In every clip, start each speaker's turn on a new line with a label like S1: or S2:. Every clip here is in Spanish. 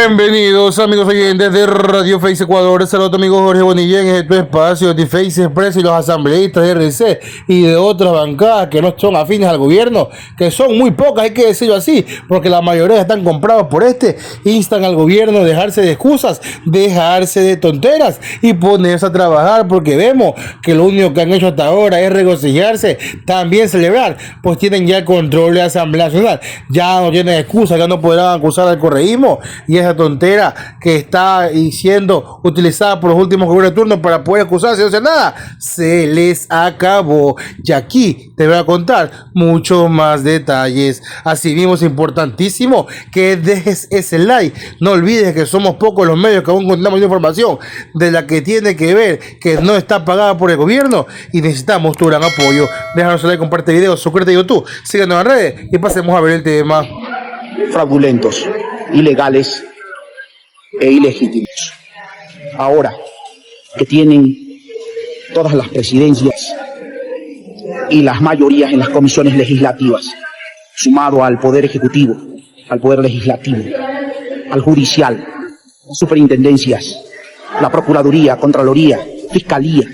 S1: Bienvenidos amigos oyentes de Radio Face Ecuador. Saludos amigo Jorge Bonilla en este espacio de Face Express y los asambleístas de RC y de otras bancadas que no son afines al gobierno, que son muy pocas, hay que decirlo así, porque la mayoría están comprados por instan al gobierno a dejarse de excusas, dejarse de tonteras y ponerse a trabajar, porque vemos que lo único que han hecho hasta ahora es regocijarse, también celebrar, pues tienen ya el control de la Asamblea Nacional, ya no tienen excusa, ya no podrán acusar al correísmo y esa tontera que está siendo utilizada por los últimos gobiernos de turno para poder acusarse de hacer nada, se les acabó. Y aquí te voy a contar muchos más detalles. Así mismo es importantísimo que dejes ese like. No olvides que somos pocos los medios que aún contamos información de la que tiene que ver, que no está pagada por el gobierno y necesitamos tu gran apoyo. Déjanos like, comparte video, suscríbete a YouTube, síguenos en redes y pasemos a ver el tema.
S2: Fraudulentos, ilegales e ilegítimos. Ahora que tienen todas las presidencias y las mayorías en las comisiones legislativas, sumado al Poder Ejecutivo, al Poder Legislativo, al Judicial, superintendencias, la Procuraduría, Contraloría, Fiscalía,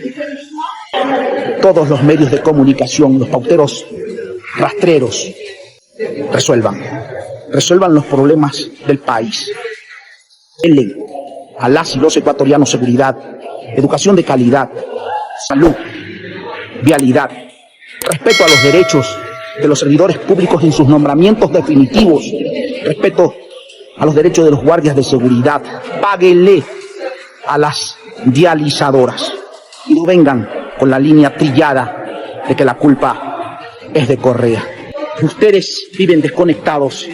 S2: todos los medios de comunicación, los pauteros rastreros, resuelvan los problemas del país. Denle a las y los ecuatorianos seguridad, educación de calidad, salud, vialidad, respeto a los derechos de los servidores públicos en sus nombramientos definitivos, respeto a los derechos de los guardias de seguridad. Páguenle a las dializadoras y no vengan con la línea trillada de que la culpa es de Correa. Ustedes viven desconectados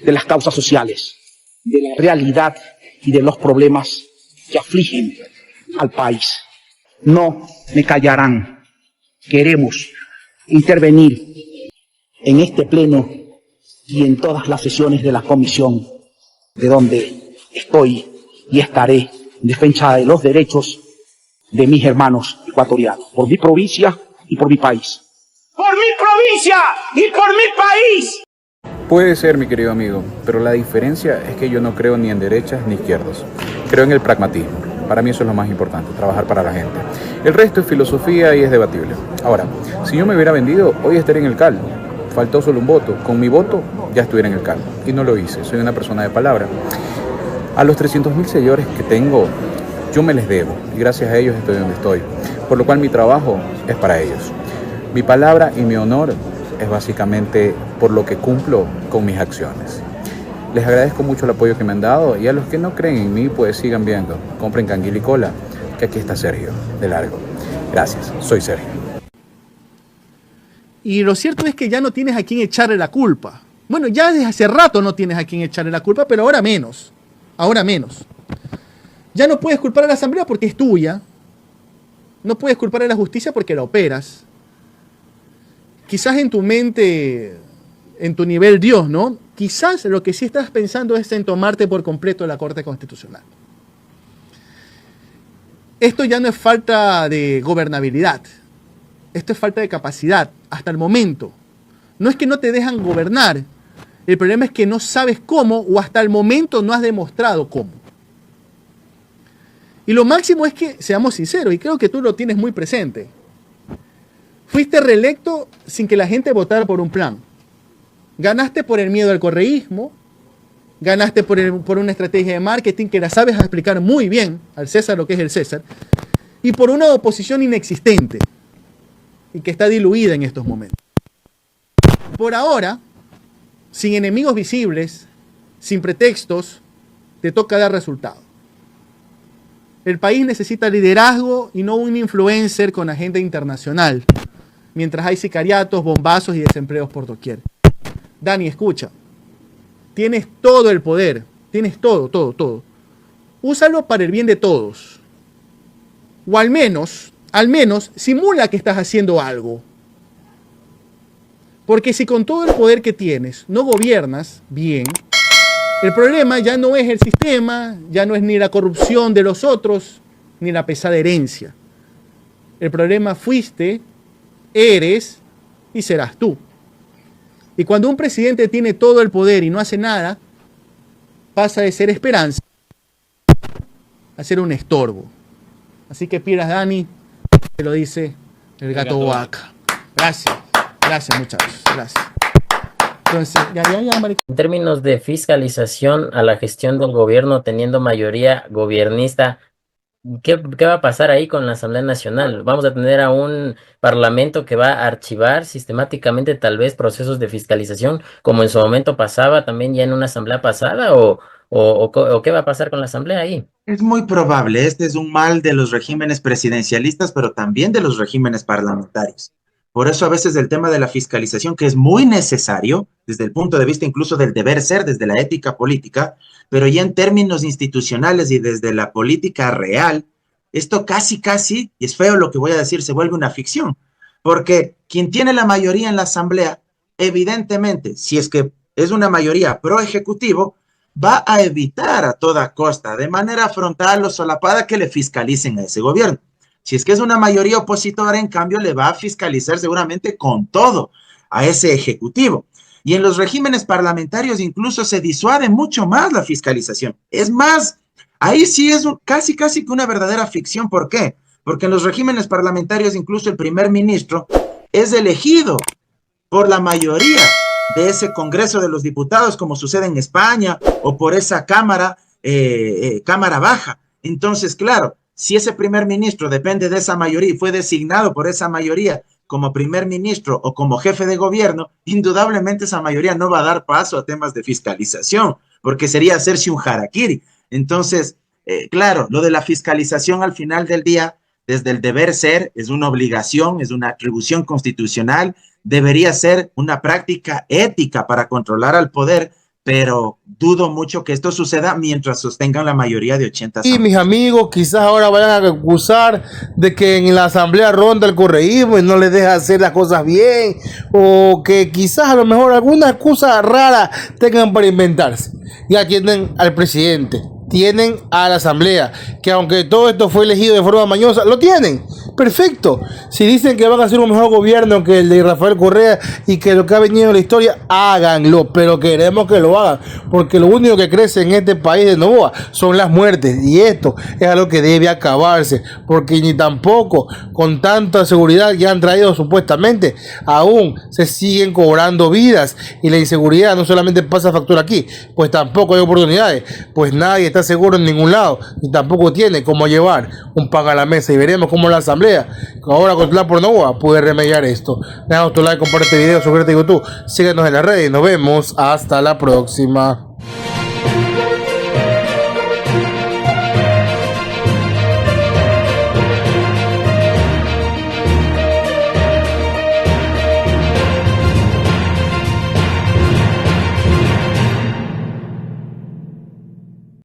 S2: de las causas sociales, de la realidad y de los problemas que afligen al país. No me callarán. Queremos intervenir en este pleno y en todas las sesiones de la comisión, de donde estoy y estaré en defensa de los derechos de mis hermanos ecuatorianos, por mi provincia y por mi país.
S3: ¡Por mi provincia y por mi país!
S4: Puede ser, mi querido amigo, pero la diferencia es que yo no creo ni en derechas ni izquierdas. Creo en el pragmatismo. Para mí eso es lo más importante, trabajar para la gente. El resto es filosofía y es debatible. Ahora, si yo me hubiera vendido, hoy estaría en el CAL. Faltó solo un voto. Con mi voto ya estuviera en el CAL. Y no lo hice. Soy una persona de palabra. A los 300.000 seguidores que tengo, yo me les debo. Y gracias a ellos estoy donde estoy. Por lo cual mi trabajo es para ellos. Mi palabra y mi honor es básicamente por lo que cumplo con mis acciones. Les agradezco mucho el apoyo que me han dado y a los que no creen en mí, pues sigan viendo. Compren canguil y cola, que aquí está Sergio, de largo. Gracias, soy Sergio.
S5: Y lo cierto es que ya no tienes a quién echarle la culpa. Bueno, ya desde hace rato no tienes a quién echarle la culpa, pero ahora menos. Ahora menos. Ya no puedes culpar a la Asamblea porque es tuya. No puedes culpar a la justicia porque la operas. Quizás en tu mente, en tu nivel Dios, ¿no? Quizás lo que sí estás pensando es en tomarte por completo la Corte Constitucional. Esto ya no es falta de gobernabilidad. Esto es falta de capacidad, hasta el momento. No es que no te dejan gobernar. El problema es que no sabes cómo o hasta el momento no has demostrado cómo. Y lo máximo es que, seamos sinceros, y creo que tú lo tienes muy presente, fuiste reelecto sin que la gente votara por un plan. Ganaste por el miedo al correísmo, ganaste por una estrategia de marketing que la sabes explicar muy bien al César lo que es el César, y por una oposición inexistente y que está diluida en estos momentos. Por ahora, sin enemigos visibles, sin pretextos, te toca dar resultado. El país necesita liderazgo y no un influencer con agenda internacional, mientras hay sicariatos, bombazos y desempleos por doquier. Dani, escucha. Tienes todo el poder. Tienes todo. Úsalo para el bien de todos. O al menos, simula que estás haciendo algo. Porque si con todo el poder que tienes no gobiernas bien, el problema ya no es el sistema, ya no es ni la corrupción de los otros, ni la pesada herencia. El problema fuiste, eres y serás tú. Y cuando un presidente tiene todo el poder y no hace nada, pasa de ser esperanza a ser un estorbo. Así que pilas, Dani, te lo dice el gato Waka. Gracias muchachos, gracias. Entonces, marico.
S6: En términos de fiscalización a la gestión del gobierno teniendo mayoría gobiernista, ¿qué va a pasar ahí con la Asamblea Nacional? ¿Vamos a tener a un parlamento que va a archivar sistemáticamente tal vez procesos de fiscalización, como en su momento pasaba también ya en una asamblea pasada? ¿O qué va a pasar con la asamblea ahí?
S7: Es muy probable. Este es un mal de los regímenes presidencialistas, pero también de los regímenes parlamentarios. Por eso a veces el tema de la fiscalización, que es muy necesario desde el punto de vista incluso del deber ser, desde la ética política, pero ya en términos institucionales y desde la política real, esto casi, y es feo lo que voy a decir, se vuelve una ficción. Porque quien tiene la mayoría en la asamblea, evidentemente, si es que es una mayoría pro ejecutivo, va a evitar a toda costa, de manera frontal o solapada, que le fiscalicen a ese gobierno. Si es que es una mayoría opositora, en cambio, le va a fiscalizar seguramente con todo a ese ejecutivo. Y en los regímenes parlamentarios incluso se disuade mucho más la fiscalización. Es más, ahí sí es casi que una verdadera ficción. ¿Por qué? Porque en los regímenes parlamentarios incluso el primer ministro es elegido por la mayoría de ese Congreso de los Diputados, como sucede en España, o por esa Cámara Baja. Entonces, claro, si ese primer ministro depende de esa mayoría y fue designado por esa mayoría como primer ministro o como jefe de gobierno, indudablemente esa mayoría no va a dar paso a temas de fiscalización, porque sería hacerse un harakiri. Entonces, claro, lo de la fiscalización al final del día, desde el deber ser, es una obligación, es una atribución constitucional, debería ser una práctica ética para controlar al poder, pero dudo mucho que esto suceda mientras sostengan la mayoría de 80.
S1: Y mis amigos quizás ahora vayan a acusar de que en la asamblea ronda el correísmo y no les deja hacer las cosas bien, o que quizás a lo mejor alguna excusa rara tengan para inventarse. Ya tienen al presidente, tienen a la asamblea, que aunque todo esto fue elegido de forma mañosa, lo tienen. Perfecto. Si dicen que van a hacer un mejor gobierno que el de Rafael Correa y que lo que ha venido en la historia, háganlo, pero queremos que lo hagan, porque lo único que crece en este país de Novoa son las muertes, y esto es algo que debe acabarse, porque ni tampoco con tanta seguridad que han traído supuestamente, aún se siguen cobrando vidas, y la inseguridad no solamente pasa factura aquí, pues tampoco hay oportunidades, pues nadie está seguro en ningún lado, y tampoco tiene cómo llevar un pan a la mesa, y veremos cómo la asamblea, ahora controlada por Novoa, puede remediar esto. Deja tu like, comparte este video, suscríbete a YouTube, síguenos en las redes y nos vemos hasta la próxima.